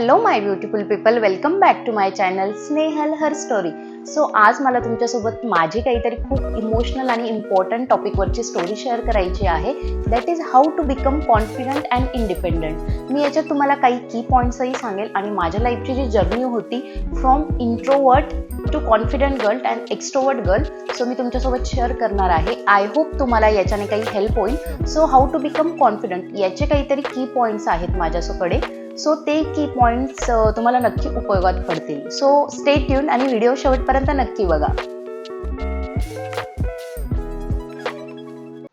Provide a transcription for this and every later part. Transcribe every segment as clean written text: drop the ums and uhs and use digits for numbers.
Hello my beautiful people, welcome back to my channel Snehal her story. So आज मला तुमच्यासोबत माझी काहीतरी खूप इमोशनल आणि इम्पॉर्टंट टॉपिकवरची स्टोरी शेअर करायची आहे. That is how to become confident and independent. मी याच्यात तुम्हाला काही की पॉईंट्सही सांगेल आणि माझ्या लाईफची जी जर्नी होती from introvert to confident girl and extrovert girl, so मी तुमच्यासोबत शेअर करणार आहे. आय होप तुम्हाला याच्याने काही हेल्प होईल. So how to become confident याचे काहीतरी की पॉईंट्स आहेत माझ्याकडे. सो ते की पॉईंट्स तुम्हाला नक्की उपयोगात पडतील. सो स्टे ट्यून आणि व्हिडिओ शेवटपर्यंत नक्की बघा.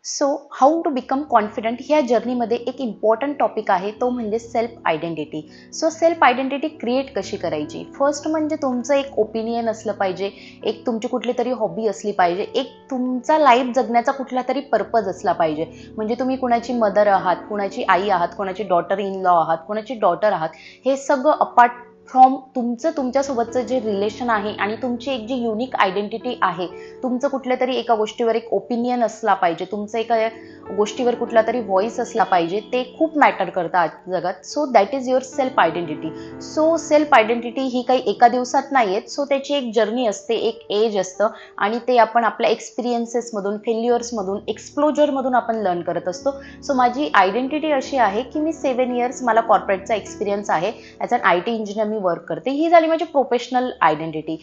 So how to become confident ह्या जर्नीमध्ये एक इम्पॉर्टंट टॉपिक आहे, तो म्हणजे self identity. So self identity create कशी करायची? फर्स्ट म्हणजे तुमचं एक ओपिनियन असलं पाहिजे, एक तुमची कुठली तरी हॉबी असली पाहिजे, एक तुमचा लाईफ जगण्याचा कुठला तरी पर्पज असला पाहिजे. म्हणजे तुम्ही कुणाची मदर आहात, कुणाची आई आहात, कुणाची डॉटर इन लॉ आहात, कुणाची डॉटर आहात, हे सगळं अपार्ट फ्रॉम तुमच्यासोबतचं जे रिलेशन आहे आणि तुमची एक जी युनिक आयडेंटिटी आहे, तुमचं कुठल्या तरी एका गोष्टीवर एक ओपिनियन असला पाहिजे, तुमचं एका गोष्टीवर कुठला तरी व्हॉइस असला पाहिजे, ते खूप मॅटर करतं आज जगात. So that is your self identity. So self identity ही काही एका दिवसात नाही येत. सो त्याची एक जर्नी असते, एक एज असतं आणि ते आपण आपल्या एक्सपिरियन्सेसमधून, फेल्युअर्समधून, एक्सप्लोजरमधून आपण लर्न करत असतो. सो माझी आयडेंटिटी अशी आहे की मी 7 इयर्स मला कॉर्पोरेटचा एक्सपिरियन्स आहे. ॲज अन IT इंजिनियर मी वर्क करते. ही झाली माझी professional identity.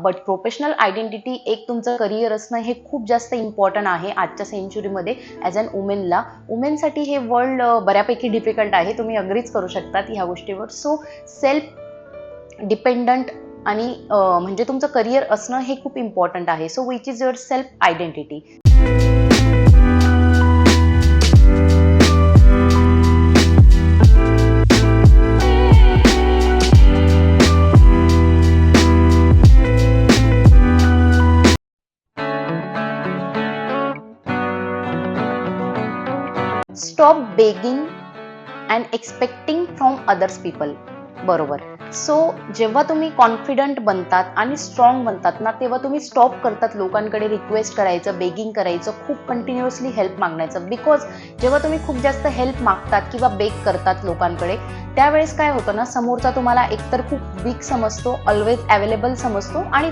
But professional identity एक तुमचं करिअर असणं हे खूप जास्त इम्पॉर्टंट आहे आजच्या सेंचुरीमध्ये. ॲज अन वुमेनसाठी हे वर्ल्ड बऱ्यापैकी डिफिकल्ट आहे. तुम्ही अग्रीच करू शकतात ह्या गोष्टीवर. सो सेल्फ डिपेंडंट आणि म्हणजे तुमचं करिअर असणं हे खूप इम्पॉर्टंट आहे. So which is your self identity. Stop begging and expecting from others people. बरोबर. सो जेव्हा तुम्ही कॉन्फिडंट बनतात आणि स्ट्रॉंग बनतात ना, तेव्हा तुम्ही स्टॉप करतात लोकांकडे रिक्वेस्ट करायचं, बेगिंग करायचं, खूप कंटिन्युअसली हेल्प मागण्याचं. बिकॉज जेव्हा तुम्ही खूप जास्त हेल्प मागतात किंवा बेग करतात लोकांकडे, त्यावेळेस काय होतं ना, समोरचा तुम्हाला एकतर खूप वीक समजतो, ऑलवेज अवेलेबल समजतो आणि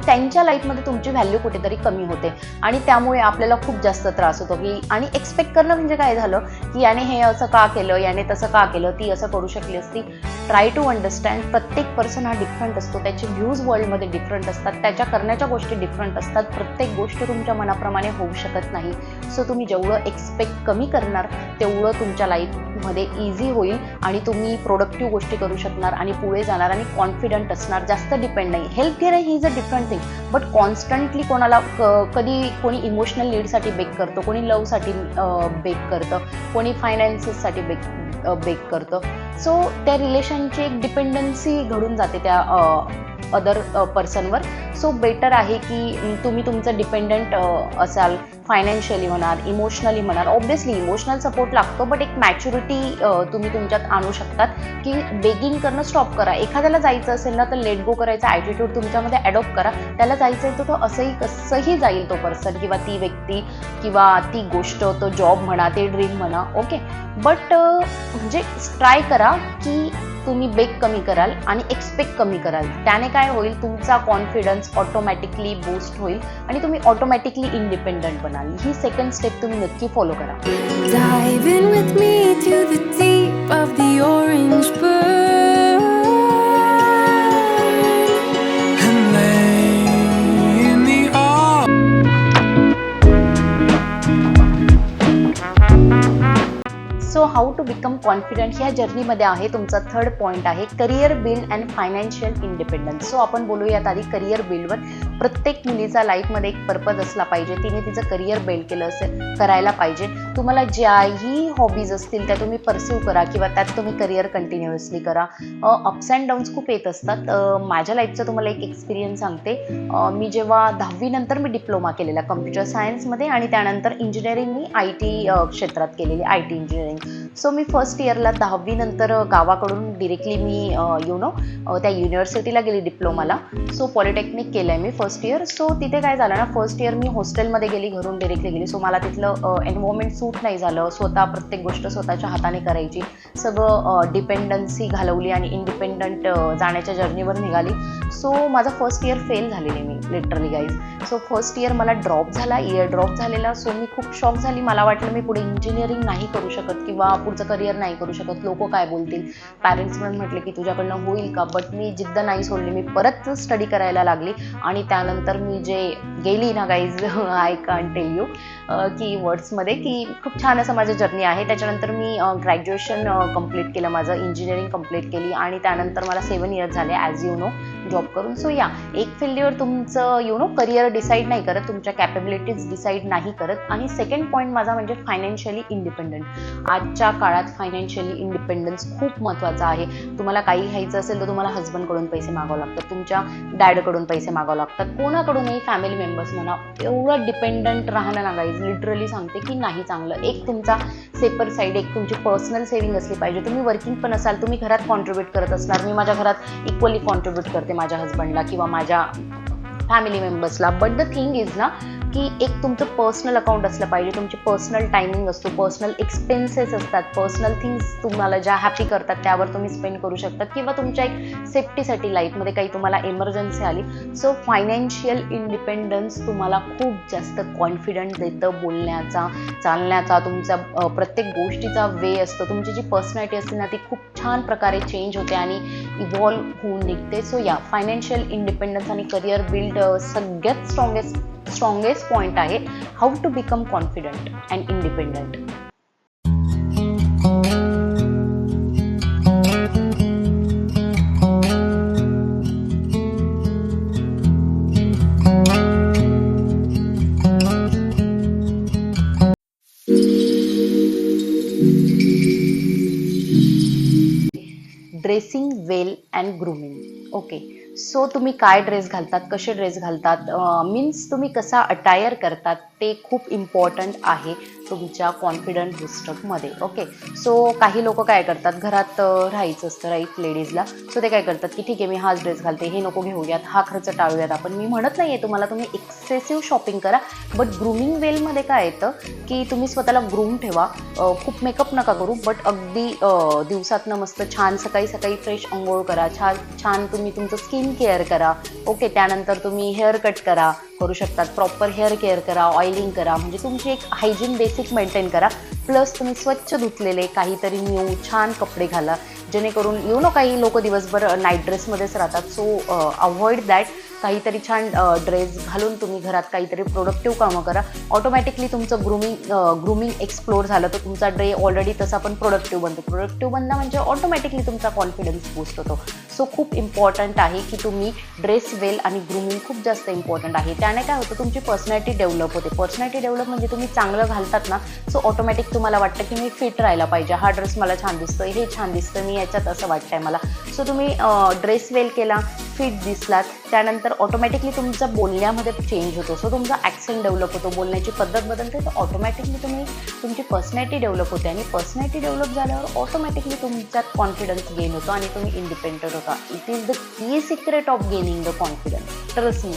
त्यांच्या लाईफमध्ये तुमची व्हॅल्यू कुठेतरी कमी होते आणि त्यामुळे आपल्याला खूप जास्त त्रास होतो. की आणि एक्सपेक्ट करणं म्हणजे काय झालं की याने हे असं का केलं, याने तसं का केलं, ती असं करू शकली असती. Try to understand. प्रत्येक पर्सन हा डिफरंट असतो, त्याचे व्ह्यूज वर्ल्डमध्ये डिफरंट असतात, त्याच्या करण्याच्या गोष्टी डिफरंट असतात. प्रत्येक गोष्ट तुमच्या मनाप्रमाणे होऊ शकत नाही. सो तुम्ही जेवढं एक्सपेक्ट कमी करणार तेवढं तुमच्या लाईफमध्ये इझी होईल आणि तुम्ही प्रोडक्टिव्ह गोष्टी करू शकणार आणि पुढे जाणार आणि कॉन्फिडंट असणार. जास्त डिपेंड नाही. हेल्प घेणं he is a different thing, but constantly कोणाला कधी कोणी इमोशनल नीडसाठी बेक करतं, कोणी लवसाठी बेक करतं, कोणी फायनान्सेससाठी बेक करतं. सो त्या रिलेशनची एक डिपेंडन्सी घडून जाते त्या अदर पर्सनवर. सो बेटर आहे की तुम्ही तुमचं डिपेंडंट असाल, फायनान्शियली म्हणाल, इमोशनली म्हणाल. ऑब्व्हियसली इमोशनल सपोर्ट लागतो, बट एक मॅच्युरिटी तुम्ही तुमच्यात आणू शकतात की बेगिंग करणं स्टॉप करा. एखाद्याला जायचं असेल ना तर लेट गो करायचा ॲटिट्यूड तुमच्यामध्ये ॲडॉप्ट करा. त्याला जायचं आहे तर तो असंही कसंही जाईल, तो पर्सन किंवा ती व्यक्ती किंवा ती गोष्ट, तो जॉब म्हणा, ते ड्रीम म्हणा. ओके, बट म्हणजे ट्राय करा की तुम्ही बेक कमी कराल आणि एक्सपेक्ट कमी कराल. त्याने काय होईल, तुमचा कॉन्फिडन्स ऑटोमॅटिकली बूस्ट होईल आणि तुम्ही ऑटोमॅटिकली इंडिपेंडंट बनाल. ही सेकंड स्टेप तुम्ही नक्की फॉलो करा. Dive in with me to the deep of the orange burn and lay in the so how to become confident ह्या जर्नीमध्ये आहे तुमचा थर्ड पॉईंट आहे career build and financial independence. So आपण बोलूयात आधी करिअर बिल्डवर. प्रत्येक मुलीचा लाईफमध्ये एक पर्पज असला पाहिजे, तिने तिचं करिअर बिल्ड केलं असेल, करायला पाहिजे. तुम्हाला ज्याही हॉबीज असतील त्या तुम्ही परस्यू करा किंवा त्यात तुम्ही करिअर कंटिन्युअसली करा. अप्स अँड डाऊन्स खूप येत असतात. माझ्या लाईफचा तुम्हाला एक एक्सपिरियन्स सांगते. मी जेव्हा 10वी नंतर मी डिप्लोमा केलेला कम्प्युटर सायन्समध्ये आणि त्यानंतर इंजिनिअरिंग मी IT क्षेत्रात केलेली, IT engineering. So me first इयरला 10वी नंतर गावाकडून डिरेक्टली मी त्या युनिव्हर्सिटीला गेली डिप्लोमाला. सो पॉलिटेक्निक केलं आहे मी फर्स्ट इयर. सो तिथे काय झालं ना, फर्स्ट इयर मी हॉस्टेलमध्ये गेली, घरून डिरेक्टली गेली. सो मला तिथलं एन्व्हायरमेंट सूट नाही झालं. स्वतः प्रत्येक गोष्ट स्वतःच्या हाताने करायची, सगळं डिपेंडन्सी घालवली आणि इंडिपेंडंट जाण्याच्या जर्नीवर निघाली. सो माझा फर्स्ट इयर फेल झालेली मी literally guys. So first year मला ड्रॉप झाला, इयर ड्रॉप झालेला. सो मी खूप शॉक झाली. मला वाटलं मी पुढे इंजिनिअरिंग नाही करू शकत किंवा पुढचं करिअर नाही करू शकत, लोक काय बोलतील. पॅरेंट्स पण म्हटले की तुझ्याकडनं होईल का, बट मी जिद्द नाही सोडली. मी परत स्टडी करायला लागली आणि त्यानंतर मी जे गेली ना guys, I can't tell you की वर्ड्समध्ये, की खूप छान असं माझं जर्नी आहे. त्याच्यानंतर मी ग्रॅज्युएशन कंप्लीट केलं, माझं इंजिनिअरिंग कंप्लीट केली आणि त्यानंतर मला 7 इयर्स झाले ॲज यू नो जॉब करून. सो या, एक फेल्युअर तुमचं करिअर डिसाईड नाही करत, तुमच्या कॅपेबिलिटीज डिसाईड नाही करत. आणि सेकंड पॉईंट माझा म्हणजे फायनान्शियली इंडिपेंडंट. आजच्या काळात फायनान्शियली इंडिपेंडन्स खूप महत्त्वाचा आहे. तुम्हाला काही घ्यायचं असेल तर तुम्हाला हस्बंडकडून पैसे मागावं लागतात, तुमच्या डॅडकडून पैसे मागावं लागतात, कोणाकडूनही, फॅमिली मेंबर्स म्हणा. एवढं डिपेंडंट राहणं ना गाईज, लिटरली सांगते की नाही चांगलं. एक तुमचा सेपर साईड, एक तुमची पर्सनल सेव्हिंग असली पाहिजे. तुम्ही वर्किंग पण असाल, तुम्ही घरात कॉन्ट्रीब्यूट करत असणार. मी माझ्या घरात इक्वली कॉन्ट्रीब्यूट करते माझ्या हस्बंडला किंवा माझ्या फॅमिली मेंबर्सला. बट द थिंग इज ना की एक तुमचं पर्सनल अकाउंट असलं पाहिजे. तुमची पर्सनल टायमिंग असतो, पर्सनल एक्सपेन्सेस असतात, पर्सनल थिंग्स तुम्हाला ज्या हॅपी करतात त्यावर तुम्ही स्पेंड करू शकता किंवा तुमच्या एक सेफ्टीसाठी लाईफमध्ये काही तुम्हाला इमर्जन्सी आली. सो फायनान्शियल इंडिपेंडन्स तुम्हाला खूप जास्त कॉन्फिडंट देतं, बोलण्याचा, चालण्याचा, तुमचा प्रत्येक गोष्टीचा वे असतो. तुमची जी पर्सनॅलिटी असते ना ती खूप छान प्रकारे चेंज होते आणि इव्हॉल्व होऊन निघते. सो या, फायनान्शियल इंडिपेंडन्स आणि करिअर बिल्ड सगळ्यात स्ट्रॉंगेस्ट पॉईंट आहे. How to become confident and independent. Dressing well and grooming. Okay, so तुम्ही काय ड्रेस घालतात, कसे ड्रेस घालतात, मीन्स तुम्ही कसा अटायर करतात, ते खूप इम्पॉर्टंट आहे तुमच्या कॉन्फिडंट बुस्टअपमध्ये. ओके, सो काही लोक काय करतात, घरात राहायचं असतं राईट लेडीजला. सो ते काय करतात की ठीक आहे, मी हाच ड्रेस घालते, हे नको घेऊयात, हा खर्च टाळूयात आपण. मी म्हणत नाही आहे तुम्हाला तुम्ही एक्सेसिव्ह शॉपिंग करा, बट ग्रूमिंग वेलमध्ये काय येतं की तुम्ही स्वतःला ग्रूम ठेवा. खूप मेकअप नका करू, बट अगदी दिवसातनं मस्त छान सकाळी सकाळी फ्रेश अंघोळ करा, छान तुम्ही तुमचं स्किन केअर करा. ओके, त्यानंतर तुम्ही हेअर कट करू शकतात, प्रॉपर हेअर केअर करा, ऑइलिंग करा, म्हणजे तुमची एक हायजीन बेसिक मेंटेन करा. प्लस तुम्ही स्वच्छ धुतलेले काहीतरी न्यू छान कपडे घाला, जेणेकरून काही लोक दिवसभर नाईट ड्रेसमध्येच राहतात. So avoid that. काहीतरी छान ड्रेस घालून तुम्ही घरात काहीतरी प्रोडक्टिव्ह कामं करा. ऑटोमॅटिकली तुमचं ग्रूमिंग एक्सप्लोर झालं तर तुमचा डे ऑलरेडी तसा पण प्रोडक्टिव्ह बनतो. प्रोडक्टिव्ह बनला म्हणजे ऑटोमॅटिकली तुमचा कॉन्फिडन्स बूस्ट होतो. सो खूप इम्पॉर्टंट आहे की तुम्ही ड्रेस वेल आणि ग्रूमिंग खूप जास्त इम्पॉर्टंट आहे. त्याने काय होतं, तुमची पर्सनॅलिटी डेव्हलप होते. पर्सनॅलिटी डेव्हलप म्हणजे तुम्ही चांगलं घालतात ना, सो ऑटोमॅटिक तुम्हाला वाटतं की मी फिट राहायला पाहिजे, हा ड्रेस मला छान दिसतोय, हे छान दिसतं, मी याच्यात असं वाटतंय मला. सो तुम्ही ड्रेस वेल केला, फिट दिसलात, त्यानंतर ऑटोमॅटिकली तुमचा बोलण्यामध्ये चेंज होतो. सो तुमचा ॲक्सेंट डेव्हलप होतो, बोलण्याची पद्धत बदलते, तर ऑटोमॅटिकली तुमची पर्सनॅलिटी डेव्हलप होते आणि पर्सनॅलिटी डेव्हलप झाल्यावर ऑटोमॅटिकली तुमच्यात कॉन्फिडन्स गेन होतो आणि तुम्ही इंडिपेंडंट होता. It is the key secret of gaining the confidence. Trust me.